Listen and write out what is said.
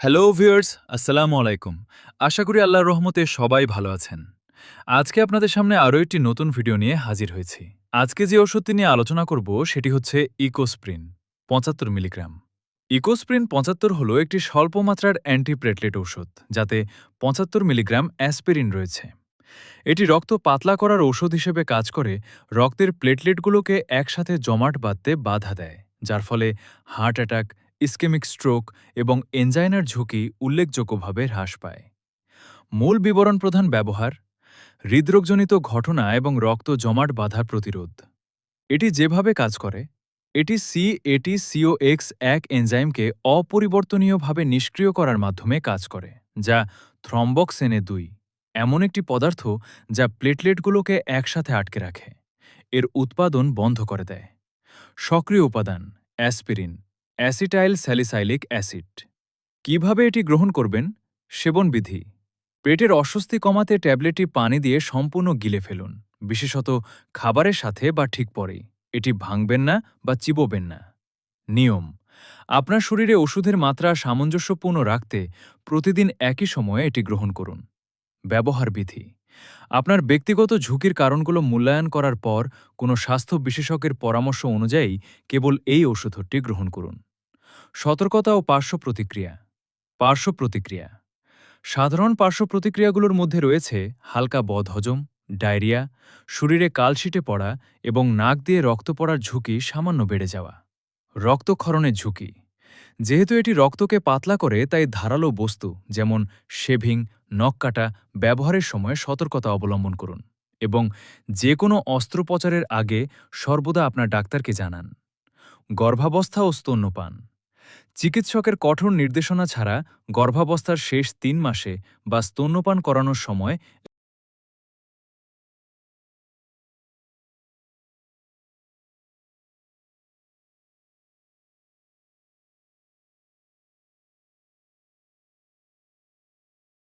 Hello viewers, আসসালামু আলাইকুম। আশা করি আল্লাহর রহমতে সবাই ভালো আছেন। আজকে আপনাদের সামনে আরও একটি নতুন ভিডিও নিয়ে হাজির হয়েছি। আজকে যে ওষুধটি নিয়ে আলোচনা করব সেটি হচ্ছে ইকোস্প্রিন ৭৫ মিলিগ্রাম। ইকোস্প্রিন ৭৫ হল একটি স্বল্প মাত্রার অ্যান্টিপ্লেটলেট ঔষধ, যাতে ৭৫ মিলিগ্রাম অ্যাসপিরিন রয়েছে। এটি রক্ত পাতলা করার ঔষধ হিসেবে কাজ করে রক্তের প্লেটলেটগুলোকে একসাথে জমাট বাঁধতে বাধা দেয়, যার ফলে হার্ট অ্যাটাক, ইসকেমিক স্ট্রোক এবং এনজাইনার ঝুঁকি উল্লেখযোগ্যভাবে হ্রাস পায়। মূল বিবরণ প্রধান ব্যবহার: হৃদরোগজনিত ঘটনা এবং রক্ত জমাট বাঁধা প্রতিরোধ। এটি যেভাবে কাজ করে, এটি CATCOX এক এনজাইমকে অপরিবর্তনীয়ভাবে নিষ্ক্রিয় করার মাধ্যমে কাজ করে, যা থ্রম্বক্সেনে ২ এমন একটি পদার্থ যা প্লেটলেটগুলোকে একসাথে আটকে রাখে। এর উৎপাদন বন্ধ করে দেয়। সক্রিয় উপাদান: অ্যাসপিরিন, অ্যাসিটাইল স্যালিসাইলিক অ্যাসিড। কিভাবে এটি গ্রহণ করবেন? সেবনবিধি: পেটের অস্বস্তি কমাতে ট্যাবলেটটি পানি দিয়ে সম্পূর্ণ গিলে ফেলুন, বিশেষত খাবারের সাথে বা ঠিক পরেই। এটি ভাঙবেন না বা চিবোবেন না। নিয়ম: আপনার শরীরে ওষুধের মাত্রা সামঞ্জস্যপূর্ণ রাখতে প্রতিদিন একই সময়ে এটি গ্রহণ করুন। ব্যবহার বিধি: আপনার ব্যক্তিগত ঝুঁকির কারণগুলো মূল্যায়ন করার পর কোনো স্বাস্থ্য বিশেষজ্ঞের পরামর্শ অনুযায়ী কেবল এই ওষুধটি গ্রহণ করুন। সতর্কতা ও পার্শ্ব প্রতিক্রিয়া। পার্শ্ব প্রতিক্রিয়া: সাধারণ পার্শ্ব প্রতিক্রিয়াগুলোর মধ্যে রয়েছে হালকা বদহজম, ডায়রিয়া, শরীরে কালশিটে পড়া এবং নাক দিয়ে রক্ত পড়ার ঝুঁকি সামান্য বেড়ে যাওয়া। রক্তক্ষরণের ঝুঁকি: যেহেতু এটি রক্তকে পাতলা করে, তাই ধারালো বস্তু যেমন শেভিং, নখ কাটা ব্যবহারের সময় সতর্কতা অবলম্বন করুন এবং যে কোনো অস্ত্রোপচারের আগে সর্বদা আপনার ডাক্তারকে জানান। গর্ভাবস্থা ও স্তন্যপান: চিকিৎসকের কঠোর নির্দেশনা ছাড়া গর্ভাবস্থার শেষ ৩ মাসে বা স্তন্যপান করানোর সময়